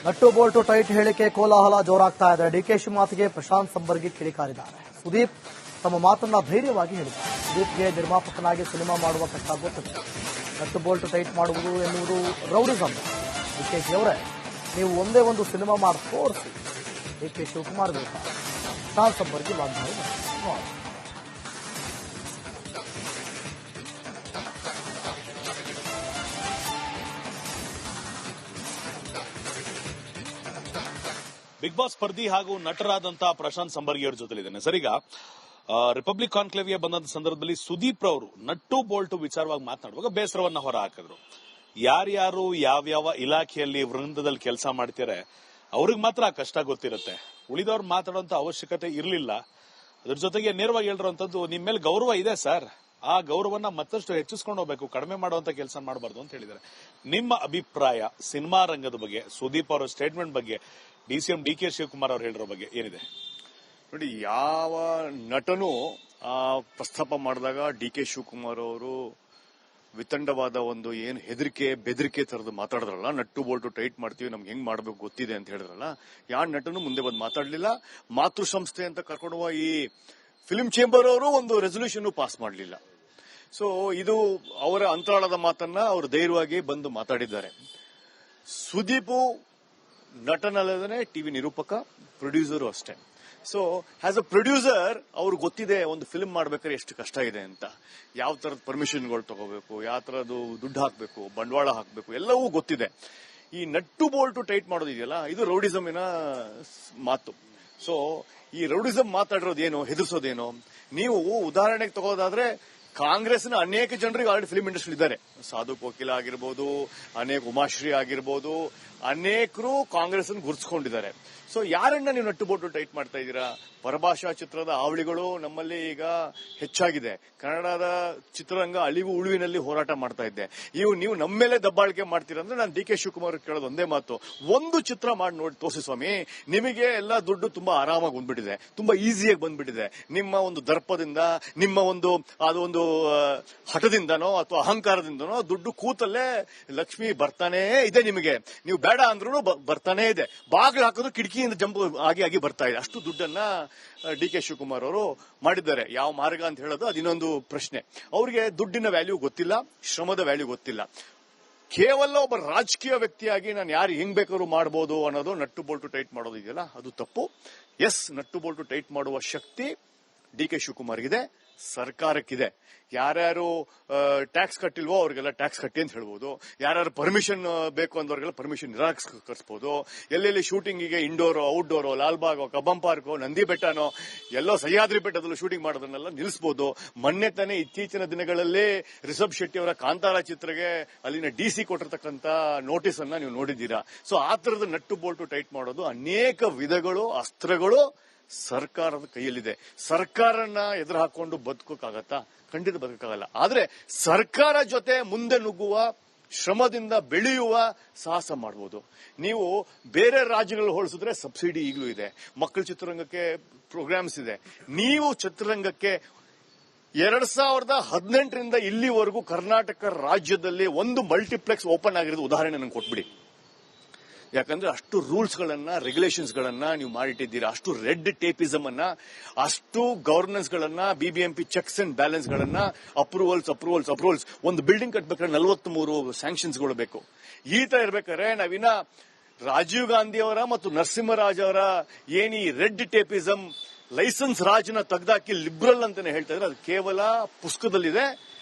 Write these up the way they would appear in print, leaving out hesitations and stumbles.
Nut bolt tight ಹೇಳಿಕೆ ಕೋಲಾಹಲ ಜೋರಾಗ್ತಾ ಇದೆ. ಡಿಕೆಶಿ ಮಾತಿಗೆ ಪ್ರಶಾಂತ್ ಸಂಬರ್ಗಿ ಕಿಡಿಕಾರಿದ್ದಾರೆ. ಸುದೀಪ್ ತಮ್ಮ ಮಾತನ್ನ ಧೈರ್ಯವಾಗಿ ಹೇಳಿದ್ದಾರೆ. ಸುದೀಪ್ಗೆ ನಿರ್ಮಾಪಕನಾಗಿ ಸಿನಿಮಾ ಮಾಡುವ ಕಷ್ಟ ಗೊತ್ತಿದೆ. ನಟ್ಟು ಬೋಲ್ಟು ಟೈಟ್ ಮಾಡುವುದು ಎನ್ನುವುದು ರೌಡಿಸಂ. ಡಿಕೆಶಿ ಅವರೇ, ನೀವು ಒಂದೇ ಒಂದು ಸಿನಿಮಾ ಮಾಡಿ ತೋರಿಸಿ. ಡಿಕೆ ಶಿವಕುಮಾರ್ ವಿರುದ್ಧ ಪ್ರಶಾಂತ್ ಸಂಬರ್ಗಿ ವಾಗ್ದಾಳಿ ಮಾಡಿದ್ದಾರೆ. ಬಿಗ್ ಬಾಸ್ ಸ್ಪರ್ಧಿ ಹಾಗೂ ನಟರಾದಂತಹ ಪ್ರಶಾಂತ್ ಸಂಬರ್ಗಿ ಅವರ ಜೊತೆಲಿದ್ದೇನೆ. ಸರ್, ಈಗ ರಿಪಬ್ಲಿಕ್ ಕಾನ್ಕ್ಲೇವ್ಗೆ ಬಂದಂತ ಸಂದರ್ಭದಲ್ಲಿ ಸುದೀಪ್ ರವರು ನಟ್ಟು ಬೋಲ್ಟು ವಿಚಾರವಾಗಿ ಮಾತನಾಡುವಾಗ ಬೇಸರವನ್ನ ಹೊರ ಹಾಕಿದ್ರು. ಯಾರ್ಯಾರು ಯಾವ್ಯಾವ ಇಲಾಖೆಯಲ್ಲಿ ವೃಂದದಲ್ಲಿ ಕೆಲಸ ಮಾಡ್ತಾರೆ ಅವ್ರಿಗೆ ಮಾತ್ರ ಆ ಕಷ್ಟ ಗೊತ್ತಿರುತ್ತೆ. ಉಳಿದವ್ರು ಮಾತಾಡುವಂತ ಅವಶ್ಯಕತೆ ಇರಲಿಲ್ಲ. ಅದ್ರ ಜೊತೆಗೆ ನೇರವಾಗಿ ಹೇಳಿರುವಂತದ್ದು, ನಿಮ್ ಮೇಲೆ ಗೌರವ ಇದೆ ಸರ್, ಆ ಗೌರವನ ಮತ್ತಷ್ಟು ಹೆಚ್ಚಿಸ್ಕೊಂಡು ಹೋಗ್ಬೇಕು, ಕಡಿಮೆ ಮಾಡುವಂತ ಕೆಲಸ ಮಾಡಬಾರ್ದು ಅಂತ ಹೇಳಿದ್ದಾರೆ. ನಿಮ್ಮ ಅಭಿಪ್ರಾಯ ಸಿನಿಮಾ ರಂಗದ ಬಗ್ಗೆ, ಸುದೀಪ್ ಅವರ ಸ್ಟೇಟ್ಮೆಂಟ್ ಬಗ್ಗೆ, ಡಿಸಿಎಂ ಡಿಕೆ ಶಿವಕುಮಾರ್ ಅವರು ಹೇಳಿರೋ ಬಗ್ಗೆ ಏನಿದೆ? ನೋಡಿ, ಯಾವ ನಟನು ಪ್ರಸ್ತಾಪ ಮಾಡಿದಾಗ ಡಿಕೆ ಶಿವಕುಮಾರ್ ಅವರು ವಿತಂಡವಾದ ಒಂದು ಏನು ಹೆದರಿಕೆ ಬೆದರಿಕೆ ತರದ್ದು ಮಾತಾಡಿದ್ರಲ್ಲ, ನಟ್ಟು ಬೋಲ್ಟು ಟೈಟ್ ಮಾಡ್ತೀವಿ, ನಮ್ಗೆ ಹೆಂಗ್ ಮಾಡ್ಬೇಕು ಗೊತ್ತಿದೆ ಅಂತ ಹೇಳಿದ್ರಲ್ಲ, ಯಾವ ನಟನು ಮುಂದೆ ಬಂದು ಮಾತಾಡಲಿಲ್ಲ. ಮಾತೃ ಸಂಸ್ಥೆ ಅಂತ ಕರ್ಕೊಂಡುವ ಈ ಫಿಲ್ಮ್ ಚೇಂಬರ್ ಅವರು ಒಂದು ರೆಸೊಲ್ಯೂಷನ್ ಪಾಸ್ ಮಾಡಲಿಲ್ಲ. ಸೊ ಇದು ಅವರ ಅಂತರಾಳದ ಮಾತನ್ನ ಅವರು ಧೈರ್ಯವಾಗಿ ಬಂದು ಮಾತಾಡಿದ್ದಾರೆ. ಸುದೀಪು ನಟನಲ್ಲದೇ ಟಿವಿ ನಿರೂಪಕ, ಪ್ರೊಡ್ಯೂಸರು ಅಷ್ಟೇ. ಸೊ ಆಸ್ ಅ ಪ್ರೊಡ್ಯೂಸರ್ ಅವ್ರಿಗೆ ಗೊತ್ತಿದೆ ಒಂದು ಫಿಲ್ಮ್ ಮಾಡ್ಬೇಕಾದ್ರೆ ಎಷ್ಟು ಕಷ್ಟ ಇದೆ ಅಂತ. ಯಾವ ತರದ ಪರ್ಮಿಷನ್ಗಳು ತಗೋಬೇಕು, ಯಾವ ತರದ್ದು ದುಡ್ಡು ಹಾಕಬೇಕು, ಬಂಡವಾಳ ಹಾಕಬೇಕು, ಎಲ್ಲವೂ ಗೊತ್ತಿದೆ. ಈ ನಟ್ಟು ಬೋಲ್ಟು ಟೈಟ್ ಮಾಡೋದಿದೆಯಲ್ಲ, ಇದು ರೌಡಿಸಮಿನ ಮಾತು. ಸೊ ಈ ರೌಡಿಸಂ ಮಾತಾಡಿರೋದೇನು, ಹೆದರ್ಸೋದೇನು? ನೀವು ಉದಾಹರಣೆಗೆ ತಗೋದಾದ್ರೆ ಕಾಂಗ್ರೆಸ್ನ ಅನೇಕ ಜನರಿಗೆ ಆಲ್ರೆಡಿ ಫಿಲ್ಮ್ ಇಂಡಸ್ಟ್ರಿ ಇದ್ದಾರೆ. ಸಾಧು ಕೋಕಿಲ ಆಗಿರ್ಬೋದು, ಅನೇಕ ಉಮಾಶ್ರೀ ಆಗಿರ್ಬೋದು, ಅನೇಕರು ಕಾಂಗ್ರೆಸ್ ಗುರುತಿಸಿಕೊಂಡಿದ್ದಾರೆ. ಸೊ ಯಾರನ್ನ ನೀವು ನಟ್ಟು ಬೋಟು ಟೈಟ್ ಮಾಡ್ತಾ ಇದ್ದೀರಾ? ಪರಭಾಷಾ ಚಿತ್ರದ ಹಾವಳಿಗಳು ನಮ್ಮಲ್ಲಿ ಈಗ ಹೆಚ್ಚಾಗಿದೆ. ಕನ್ನಡದ ಚಿತ್ರರಂಗ ಅಳಿವು ಉಳುವಿನಲ್ಲಿ ಹೋರಾಟ ಮಾಡ್ತಾ ಇದ್ದೆ. ನೀವು ನಮ್ಮ ಮೇಲೆ ದಬ್ಬಾಳಿಕೆ ಮಾಡ್ತೀರಾ ಅಂದ್ರೆ ನಾನು ಡಿಕೆ ಶಿವಕುಮಾರ್ ಕೇಳೋದು ಒಂದೇ ಮಾತು, ಒಂದು ಚಿತ್ರ ಮಾಡಿ ನೋಡಿ ತೋರಿಸಿ ಸ್ವಾಮಿ. ನಿಮಗೆ ಎಲ್ಲ ದುಡ್ಡು ತುಂಬಾ ಆರಾಮಾಗಿ ಬಂದ್ಬಿಟ್ಟಿದೆ, ತುಂಬಾ ಈಸಿಯಾಗಿ ಬಂದ್ಬಿಟ್ಟಿದೆ. ನಿಮ್ಮ ಒಂದು ದರ್ಪದಿಂದ, ನಿಮ್ಮ ಒಂದು ಹಠದಿಂದನೋ ಅಥವಾ ಅಹಂಕಾರದಿಂದನೋ ದುಡ್ಡು ಕೂತಲ್ಲೇ ಲಕ್ಷ್ಮಿ ಬರ್ತಾನೇ ಇದೆ. ನಿಮಗೆ ನೀವು ಬೇಡ ಅಂದ್ರೂ ಬರ್ತಾನೇ ಇದೆ. ಬಾಗಿಲು ಹಾಕೋದು ಕಿಟಕಿಯಿಂದ ಜಂಪ್ ಆಗಿ ಬರ್ತಾ ಇದೆ. ಅಷ್ಟು ದುಡ್ಡನ್ನ ಡಿಕೆ ಶಿವಕುಮಾರ್ ಅವರು ಮಾಡಿದ್ದಾರೆ. ಯಾವ ಮಾರ್ಗ ಅಂತ ಹೇಳೋದು ಅದು ಇನ್ನೊಂದು ಪ್ರಶ್ನೆ. ಅವರಿಗೆ ದುಡ್ಡಿನ ವ್ಯಾಲ್ಯೂ ಗೊತ್ತಿಲ್ಲ, ಶ್ರಮದ ವ್ಯಾಲ್ಯೂ ಗೊತ್ತಿಲ್ಲ. ಕೇವಲ ಒಬ್ಬ ರಾಜಕೀಯ ವ್ಯಕ್ತಿಯಾಗಿ ನಾನು ಯಾರು ಹೆಂಗ್ ಬೇಕಾದ್ರೂ ಮಾಡಬಹುದು ಅನ್ನೋದು ನಟ್ಟು ಬೋಲ್ಟು ಟೈಟ್ ಮಾಡೋದು ಇದೆಯಲ್ಲ, ಅದು ತಪ್ಪು. ಎಸ್, ನಟ್ಟು ಬೋಲ್ಟು ಟೈಟ್ ಮಾಡುವ ಶಕ್ತಿ ಡಿಕೆ ಶಿವಕುಮಾರ್ಗಿದೆ, ಸರ್ಕಾರಕ್ಕಿದೆ. ಯಾರ್ಯಾರು ಟ್ಯಾಕ್ಸ್ ಕಟ್ಟಿಲ್ವೋ ಅವ್ರಿಗೆಲ್ಲ ಟ್ಯಾಕ್ಸ್ ಕಟ್ಟಿ ಅಂತ ಹೇಳ್ಬೋದು. ಯಾರ್ಯಾರು ಪರ್ಮಿಷನ್ ಬೇಕು ಅಂದವ್ರಿಗೆಲ್ಲ ಪರ್ಮಿಷನ್ ನಿರಾಕರಿಸಬಹುದು. ಎಲ್ಲೆಲ್ಲಿ ಶೂಟಿಂಗಿಗೆ ಇಂಡೋರೋ ಔಟ್ಡೋರೋ, ಲಾಲ್ಬಾಗೋ, ಕಬ್ಬಂ ಪಾರ್ಕೋ, ನಂದಿ ಬೆಟ್ಟನೋ, ಎಲ್ಲೋ ಸಹ್ಯಾದ್ರಿ ಬೆಟ್ಟದಲ್ಲೂ ಶೂಟಿಂಗ್ ಮಾಡೋದನ್ನೆಲ್ಲ ನಿಲ್ಲಿಸಬಹುದು. ಮೊನ್ನೆ ತಾನೇ ಇತ್ತೀಚಿನ ದಿನಗಳಲ್ಲಿ ರಿಷಬ್ ಶೆಟ್ಟಿ ಅವರ ಕಾಂತಾರ ಚಿತ್ರಕ್ಕೆ ಅಲ್ಲಿನ ಡಿಸಿ ಕೊಟ್ಟಿರ್ತಕ್ಕಂಥ ನೋಟಿಸ್ ಅನ್ನ ನೀವು ನೋಡಿದ್ದೀರಾ. ಸೊ ಆ ತರದ ನಟ್ಟು ಬೋಲ್ಟು ಟೈಟ್ ಮಾಡೋದು ಅನೇಕ ವಿಧಗಳು, ಅಸ್ತ್ರಗಳು ಸರ್ಕಾರದ ಕೈಯಲ್ಲಿದೆ. ಸರ್ಕಾರನ ಎದುರು ಹಾಕೊಂಡು ಬದುಕೋಕ್ಕಾಗತ್ತಾ? ಖಂಡಿತ ಬದುಕಾಗಲ್ಲ. ಆದ್ರೆ ಸರ್ಕಾರ ಜೊತೆ ಮುಂದೆ ನುಗ್ಗುವ, ಶ್ರಮದಿಂದ ಬೆಳೆಯುವ ಸಾಹಸ ಮಾಡಬಹುದು. ನೀವು ಬೇರೆ ರಾಜ್ಯಗಳು ಹೋಲಿಸಿದ್ರೆ ಸಬ್ಸಿಡಿ ಈಗಲೂ ಇದೆ, ಮಕ್ಕಳ ಚಿತ್ರರಂಗಕ್ಕೆ ಪ್ರೋಗ್ರಾಮ್ಸ್ ಇದೆ. ನೀವು ಚಿತ್ರರಂಗಕ್ಕೆ 2018ರಿಂದ ಇಲ್ಲಿವರೆಗೂ ಕರ್ನಾಟಕ ರಾಜ್ಯದಲ್ಲಿ ಒಂದು ಮಲ್ಟಿಪ್ಲೆಕ್ಸ್ ಓಪನ್ ಆಗಿರೋದು ಉದಾಹರಣೆ ನಂಗೆ ಕೊಟ್ಬಿಡಿ. ಯಾಕಂದ್ರೆ ಅಷ್ಟು ರೂಲ್ಸ್ ಗಳನ್ನ, ರೆಗ್ಯುಲೇಷನ್ಸ್ ಗಳನ್ನ ನೀವು ಮಾಡಿಟ್ಟಿದ್ದೀರಾ. ಅಷ್ಟು ರೆಡ್ ಟೇಪಿಸಮ್ ಅನ್ನ, ಅಷ್ಟು ಗವರ್ನೆನ್ಸ್ ಗಳನ್ನ, ಬಿಬಿಎಂಪಿ ಚೆಕ್ಸ್ ಅಂಡ್ ಬ್ಯಾಲೆನ್ಸ್ ಗಳನ್ನ, ಅಪ್ರೂವಲ್ಸ್. ಒಂದು ಬಿಲ್ಡಿಂಗ್ ಕಟ್ಟಬೇಕಾದ್ರೆ 43 ಸ್ಯಾಂಕ್ಷನ್ಸ್ ಗಳು ಬೇಕು. ಈ ತರ ಇರ್ಬೇಕಾದ್ರೆ ನಾವಿನ್ನ ರಾಜೀವ್ ಗಾಂಧಿ ಅವರ ಮತ್ತು ನರಸಿಂಹರಾಜ್ ಅವರ ಏನಿ ರೆಡ್ ಟೇಪಿಸಮ್, ಲೈಸೆನ್ಸ್ ರಾಜ್ನ ತೆಗೆದಾಕಿ ಲಿಬ್ರಲ್ ಅಂತಾನೆ ಹೇಳ್ತಾ ಇದ್ರೆ ಅದು ಕೇವಲ ಪುಸ್ತಕದಲ್ಲಿದೆ,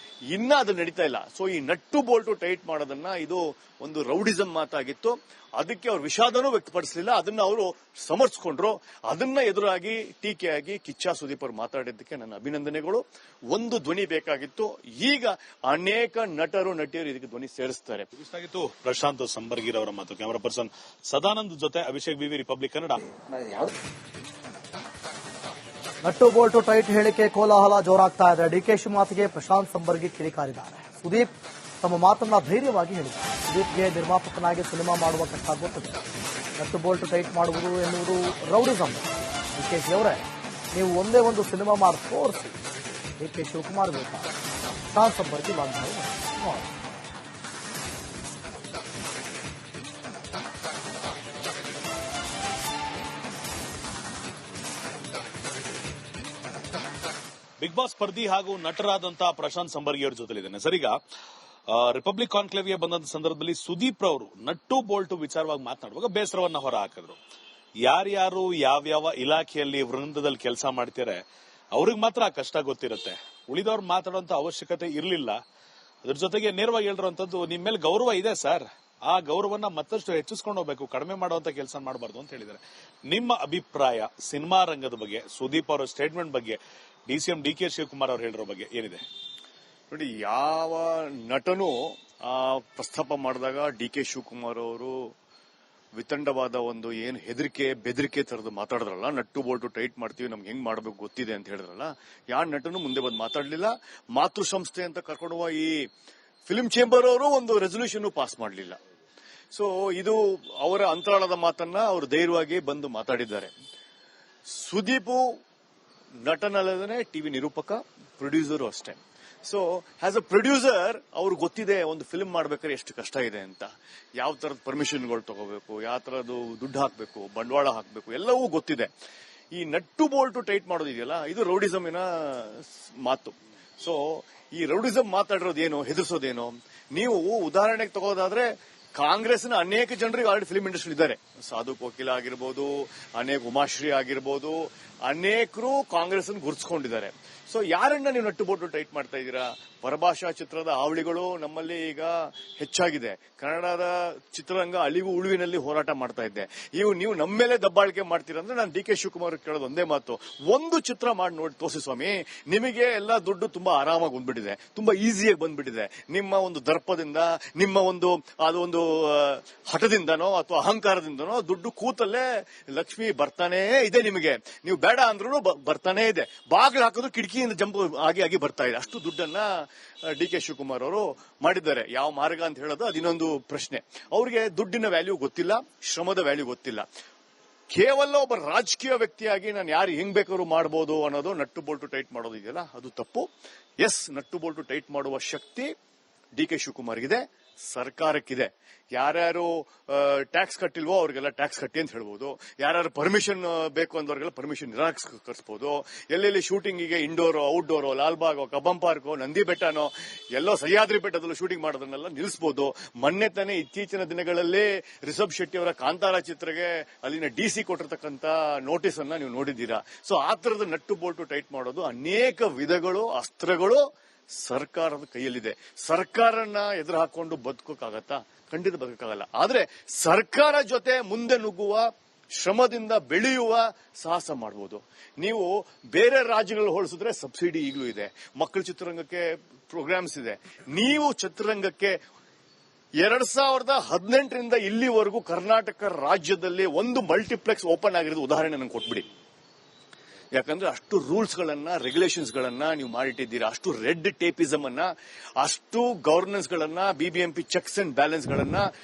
ಇನ್ನ ಅದು ನಡೀತಾ ಇಲ್ಲ. ಸೊ ಈ ನಟ್ಟು ಬೋಲ್ಟು ಟೈಟ್ ಮಾಡೋದನ್ನ ಇದು ಒಂದು ರೌಡಿಸಂ ಮಾತಾಗಿತ್ತು. ಅದಕ್ಕೆ ಅವರು ವಿಷಾದನೂ ವ್ಯಕ್ತಪಡಿಸಲಿಲ್ಲ, ಅದನ್ನ ಅವರು ಸಮರ್ಥಿಸಿಕೊಂಡ್ರು. ಅದನ್ನ ಎದುರಾಗಿ ಟೀಕೆಯಾಗಿ ಕಿಚ್ಚ ಸುದೀಪ್ ಅವರು ಮಾತಾಡಿದ್ದಕ್ಕೆ ನನ್ನ ಅಭಿನಂದನೆಗಳು. ಒಂದು ಧ್ವನಿ ಬೇಕಾಗಿತ್ತು, ಈಗ ಅನೇಕ ನಟರು ನಟಿಯರು ಇದಕ್ಕೆ ಧ್ವನಿ ಸೇರಿಸ್ತಾರೆ. ಇಷ್ಟಾಗಿತ್ತು ಪ್ರಶಾಂತ್ ಸಂಬರ್ಗಿರವರ ಮಾತು. ಕ್ಯಾಮರಾ ಪರ್ಸನ್ ಸದಾನಂದ್ ಜೊತೆ Abhishek BV, Republic Kannada. Nut bolt tight ಹೇಳಿಕೆ ಕೋಲಾಹಲ ಜೋರಾಗ್ತಾ ಇದೆ. ಡಿಕೆಶಿ ಮಾತಿಗೆ ಪ್ರಶಾಂತ್ ಸಂಬರ್ಗಿ ಕಿಡಿಕಾರಿದ್ದಾರೆ. ಸುದೀಪ್ ತಮ್ಮ ಮಾತನ್ನ ಧೈರ್ಯವಾಗಿ ಹೇಳಿದ್ದಾರೆ. ಸುದೀಪ್ಗೆ ನಿರ್ಮಾಪಕನಾಗಿ ಸಿನಿಮಾ ಮಾಡುವ ಕಷ್ಟ ಗೊತ್ತಿದೆ. ನಟ್ಟು ಬೋಲ್ಟು ಟೈಟ್ ಮಾಡುವುದು ಎನ್ನುವುದು ರೌಡಿಸಂ. ಡಿಕೆಶಿ ಅವರೇ, ನೀವು ಒಂದೇ ಒಂದು ಸಿನಿಮಾ ಮಾಡಿ ತೋರಿಸಿ. ಡಿಕೆ ಶಿವಕುಮಾರ್ ವಿರುದ್ಧ ಪ್ರಶಾಂತ್ ಸಂಬರ್ಗಿ ವಾಗ್ದಾಳಿ ಮಾಡಿದ್ದಾರೆ. ಬಿಗ್ ಬಾಸ್ ಸ್ಪರ್ಧಿ ಹಾಗೂ ನಟರಾದಂತ ಪ್ರಶಾಂತ್ ಸಂಬರ್ಗಿ ಅವ್ರ ಜೊತೆಲಿದ್ದೇನೆ. ಸರ್, ಈಗ ರಿಪಬ್ಲಿಕ್ ಕಾನ್ಕ್ಲೇವ್ಗೆ ಬಂದಂತ ಸಂದರ್ಭದಲ್ಲಿ ಸುದೀಪ್ ರವರು ನಟ್ಟು ಬೋಲ್ಟು ವಿಚಾರವಾಗಿ ಮಾತನಾಡುವಾಗ ಬೇಸರವನ್ನ ಹೊರ ಹಾಕಿದ್ರು. ಯಾರ್ಯಾರು ಯಾವ್ಯಾವ ಇಲಾಖೆಯಲ್ಲಿ ವೃಂದದಲ್ಲಿ ಕೆಲಸ ಮಾಡ್ತಾರೆ ಅವ್ರಿಗೆ ಮಾತ್ರ ಆ ಕಷ್ಟ ಗೊತ್ತಿರುತ್ತೆ. ಉಳಿದವ್ರು ಮಾತಾಡುವಂತ ಅವಶ್ಯಕತೆ ಇರಲಿಲ್ಲ. ಅದ್ರ ಜೊತೆಗೆ ನೇರವಾಗಿ ಹೇಳಿರುವಂತದ್ದು, ನಿಮ್ ಮೇಲೆ ಗೌರವ ಇದೆ ಸರ್, ಆ ಗೌರವನ ಮತ್ತಷ್ಟು ಹೆಚ್ಚಿಸ್ಕೊಂಡು ಹೋಗ್ಬೇಕು, ಕಡಿಮೆ ಮಾಡುವಂತ ಕೆಲಸ ಮಾಡಬಾರ್ದು ಅಂತ ಹೇಳಿದ್ದಾರೆ. ನಿಮ್ಮ ಅಭಿಪ್ರಾಯ ಸಿನಿಮಾ ರಂಗದ ಬಗ್ಗೆ, ಸುದೀಪ್ ಅವರ ಸ್ಟೇಟ್ಮೆಂಟ್ ಬಗ್ಗೆ, DCM DK ಶಿವಕುಮಾರ್ ಅವರು ಹೇಳಿರೋ ಬಗ್ಗೆ ಏನಿದೆ? ನೋಡಿ, ಯಾವ ನಟನು ಪ್ರಸ್ತಾಪ ಮಾಡಿದಾಗ DK ಶಿವಕುಮಾರ್ ಅವರು ವಿತಂಡವಾದ ಒಂದು ಏನು ಹೆದರಿಕೆ ಬೆದರಿಕೆ ತರದು ಮಾತಾಡಿದ್ರಲ್ಲ, ನಟ್ಟು ಬೋಲ್ಟು ಟೈಟ್ ಮಾಡ್ತೀವಿ, ನಮ್ಗೆ ಹೆಂಗ್ ಮಾಡಬೇಕು ಗೊತ್ತಿದೆ ಅಂತ ಹೇಳಿದ್ರಲ್ಲ, ಯಾವ ನಟನು ಮುಂದೆ ಬಂದು ಮಾತಾಡಲಿಲ್ಲ. ಮಾತೃ ಸಂಸ್ಥೆ ಅಂತ ಕರ್ಕೊಂಡುವ ಈ ಫಿಲ್ಮ್ ಚೇಂಬರ್ ಅವರು ಒಂದು ರೆಸೊಲ್ಯೂಷನ್ ಪಾಸ್ ಮಾಡಲಿಲ್ಲ. ಸೊ ಇದು ಅವರ ಅಂತರಾಳದ ಮಾತನ್ನ ಅವರು ಧೈರ್ಯವಾಗಿ ಬಂದು ಮಾತಾಡಿದ್ದಾರೆ. ಸುದೀಪು ನಟನಲ್ಲದೇ ಟಿವಿ ನಿರೂಪಕ, ಪ್ರೊಡ್ಯೂಸರು ಅಷ್ಟೇ. ಸೊ ಆಸ್ ಅ ಪ್ರೊಡ್ಯೂಸರ್ ಅವ್ರಿಗೆ ಗೊತ್ತಿದೆ ಒಂದು ಫಿಲ್ಮ್ ಮಾಡ್ಬೇಕಾದ್ರೆ ಎಷ್ಟು ಕಷ್ಟ ಇದೆ ಅಂತ, ಯಾವ ತರದ ಪರ್ಮಿಷನ್ಗಳು ತಗೋಬೇಕು, ಯಾವ ತರದ್ದು ದುಡ್ಡು ಹಾಕಬೇಕು, ಬಂಡವಾಳ ಹಾಕಬೇಕು, ಎಲ್ಲವೂ ಗೊತ್ತಿದೆ. ಈ ನಟ್ಟು ಬೋಲ್ಟು ಟೈಟ್ ಮಾಡೋದಿದೆಯಲ್ಲ, ಇದು ರೌಡಿಸಮಿನ ಮಾತು. ಸೊ ಈ ರೌಡಿಸಂ ಮಾತಾಡಿರೋದೇನು, ಹೆದರ್ಸೋದೇನು? ನೀವು ಉದಾಹರಣೆಗೆ ತಗೋದಾದ್ರೆ ಕಾಂಗ್ರೆಸ್ನ ಅನೇಕ ಜನರಿಗೆ ಆಲ್ರೆಡಿ ಫಿಲ್ಮ್ ಇಂಡಸ್ಟ್ರಿ ಇದ್ದಾರೆ. ಸಾಧು ಕೋಕಿಲ ಆಗಿರ್ಬೋದು, ಅನೇಕ ಉಮಾಶ್ರೀ ಆಗಿರ್ಬೋದು, ಅನೇಕರು ಕಾಂಗ್ರೆಸ್ ಗುರುತಿಸಿಕೊಂಡಿದ್ದಾರೆ. ಸೊ ಯಾರನ್ನ ನೀವು ನಟ್ಟು ಬೋಟು ಟೈಟ್ ಮಾಡ್ತಾ ಇದ್ದೀರಾ? ಪರಭಾಷಾ ಚಿತ್ರದ ಹಾವಳಿಗಳು ನಮ್ಮಲ್ಲಿ ಈಗ ಹೆಚ್ಚಾಗಿದೆ. ಕನ್ನಡದ ಚಿತ್ರರಂಗ ಅಳಿವು ಉಳುವಿನಲ್ಲಿ ಹೋರಾಟ ಮಾಡ್ತಾ ಇದ್ದೆ. ನೀವು ನಮ್ಮ ಮೇಲೆ ದಬ್ಬಾಳಿಕೆ ಮಾಡ್ತೀರಾ ಅಂದ್ರೆ ನಾನು DK ಶಿವಕುಮಾರ್ ಕೇಳೋದು ಒಂದೇ ಮಾತು, ಒಂದು ಚಿತ್ರ ಮಾಡಿ ನೋಡಿ ತೋರಿಸಿ ಸ್ವಾಮಿ, ನಿಮಗೆ ಎಲ್ಲ ದುಡ್ಡು ತುಂಬಾ ಆರಾಮಾಗಿ ಬಂದ್ಬಿಟ್ಟಿದೆ, ತುಂಬಾ ಈಸಿಯಾಗಿ ಬಂದ್ಬಿಟ್ಟಿದೆ. ನಿಮ್ಮ ಒಂದು ದರ್ಪದಿಂದ, ನಿಮ್ಮ ಒಂದು ಹಠದಿಂದನೋ ಅಥವಾ ಅಹಂಕಾರದಿಂದನೋ ದುಡ್ಡು ಕೂತಲ್ಲೇ ಲಕ್ಷ್ಮಿ ಬರ್ತಾನೇ ಇದೆ. ನಿಮಗೆ ನೀವು ಬೇಡ ಅಂದ್ರೂ ಬರ್ತಾನೇ ಇದೆ. ಬಾಗಿಲು ಹಾಕೋದು ಕಿಟಕಿಯಿಂದ ಜಂಪ್ ಆಗಿ ಬರ್ತಾ ಇದೆ. ಅಷ್ಟು ದುಡ್ಡನ್ನ DK ಶಿವಕುಮಾರ್ ಅವರು ಮಾಡಿದ್ದಾರೆ. ಯಾವ ಮಾರ್ಗ ಅಂತ ಹೇಳೋದು ಅದಿನ್ನೊಂದು ಪ್ರಶ್ನೆ. ಅವ್ರಿಗೆ ದುಡ್ಡಿನ ವ್ಯಾಲ್ಯೂ ಗೊತ್ತಿಲ್ಲ, ಶ್ರಮದ ವ್ಯಾಲ್ಯೂ ಗೊತ್ತಿಲ್ಲ. ಕೇವಲ ಒಬ್ಬ ರಾಜಕೀಯ ವ್ಯಕ್ತಿಯಾಗಿ ನಾನು ಯಾರು ಹೆಂಗ್ ಬೇಕಾದ್ರೂ ಮಾಡಬಹುದು ಅನ್ನೋದು ನಟ್ಟು ಬೋಲ್ಟು ಟೈಟ್ ಮಾಡೋದು ಇದೆಯಲ್ಲ, ಅದು ತಪ್ಪು. ಎಸ್, ನಟ್ಟು ಬೋಲ್ಟು ಟೈಟ್ ಮಾಡುವ ಶಕ್ತಿ DK ಶಿವಕುಮಾರ್ಗಿದೆ, ಸರ್ಕಾರಕ್ಕಿದೆ. ಯಾರ್ಯಾರು ಟ್ಯಾಕ್ಸ್ ಕಟ್ಟಿಲ್ವೋ ಅವ್ರಿಗೆಲ್ಲ ಟ್ಯಾಕ್ಸ್ ಕಟ್ಟಿ ಅಂತ ಹೇಳ್ಬೋದು. ಯಾರ್ಯಾರು ಪರ್ಮಿಷನ್ ಬೇಕು ಅಂದವ್ರಿಗೆಲ್ಲ ಪರ್ಮಿಷನ್ ನಿರಾಕರಿಸಬಹುದು. ಎಲ್ಲೆಲ್ಲಿ ಶೂಟಿಂಗಿಗೆ ಇಂಡೋರೋ ಔಟ್ಡೋರೋ, ಲಾಲ್ಬಾಗೋ, ಕಬ್ಬಂ ಪಾರ್ಕೋ, ನಂದಿ ಬೆಟ್ಟನೋ, ಎಲ್ಲೋ ಸಹ್ಯಾದ್ರಿ ಬೆಟ್ಟದಲ್ಲೂ ಶೂಟಿಂಗ್ ಮಾಡೋದನ್ನೆಲ್ಲ ನಿಲ್ಲಿಸಬಹುದು. ಮೊನ್ನೆ ತಾನೇ ಇತ್ತೀಚಿನ ದಿನಗಳಲ್ಲಿ ರಿಷಬ್ ಶೆಟ್ಟಿ ಅವರ ಕಾಂತಾರ ಚಿತ್ರಕ್ಕೆ ಅಲ್ಲಿನ DC ಕೊಟ್ಟಿರ್ತಕ್ಕಂಥ ನೋಟಿಸ್ ಅನ್ನ ನೀವು ನೋಡಿದ್ದೀರಾ. ಸೊ ಆ ತರದ ನಟ್ಟು ಬೋಲ್ಟು ಟೈಟ್ ಮಾಡೋದು ಅನೇಕ ವಿಧಗಳು, ಅಸ್ತ್ರಗಳು ಸರ್ಕಾರದ ಕೈಯಲ್ಲಿದೆ. ಸರ್ಕಾರನ ಎದುರು ಹಾಕೊಂಡು ಬದುಕೋಕ್ಕಾಗತ್ತಾ? ಖಂಡಿತ ಬದುಕಾಗಲ್ಲ. ಆದ್ರೆ ಸರ್ಕಾರ ಜೊತೆ ಮುಂದೆ ನುಗ್ಗುವ, ಶ್ರಮದಿಂದ ಬೆಳೆಯುವ ಸಾಹಸ ಮಾಡಬಹುದು. ನೀವು ಬೇರೆ ರಾಜ್ಯಗಳಲ್ಲಿ ಹೋಲಿಸಿದ್ರೆ ಸಬ್ಸಿಡಿ ಈಗಲೂ ಇದೆ, ಮಕ್ಕಳ ಚಿತ್ರರಂಗಕ್ಕೆ ಪ್ರೋಗ್ರಾಮ್ಸ್ ಇದೆ. ನೀವು ಚಿತ್ರರಂಗಕ್ಕೆ 2018ರಿಂದ ಇಲ್ಲಿವರೆಗೂ ಕರ್ನಾಟಕ ರಾಜ್ಯದಲ್ಲಿ ಒಂದು ಮಲ್ಟಿಪ್ಲೆಕ್ಸ್ ಓಪನ್ ಆಗಿರೋದು ಉದಾಹರಣೆ ನಂಗೆ ಕೊಟ್ಬಿಡಿ. ಯಾಕಂದ್ರೆ ಅಷ್ಟು ರೂಲ್ಸ್ ಗಳನ್ನ, ರೆಗ್ಯುಲೇಷನ್ಸ್ ಗಳನ್ನ ನೀವು ಮಾಡಿಟ್ಟಿದ್ದೀರಾ, ಅಷ್ಟು ರೆಡ್ ಟೇಪಿಸಮ್ ಅನ್ನ, ಅಷ್ಟು ಗವರ್ನೆನ್ಸ್ ಗಳನ್ನ, BBMP ಚೆಕ್ಸ್ ಅಂಡ್ ಬ್ಯಾಲೆನ್ಸ್ ಗಳನ್ನ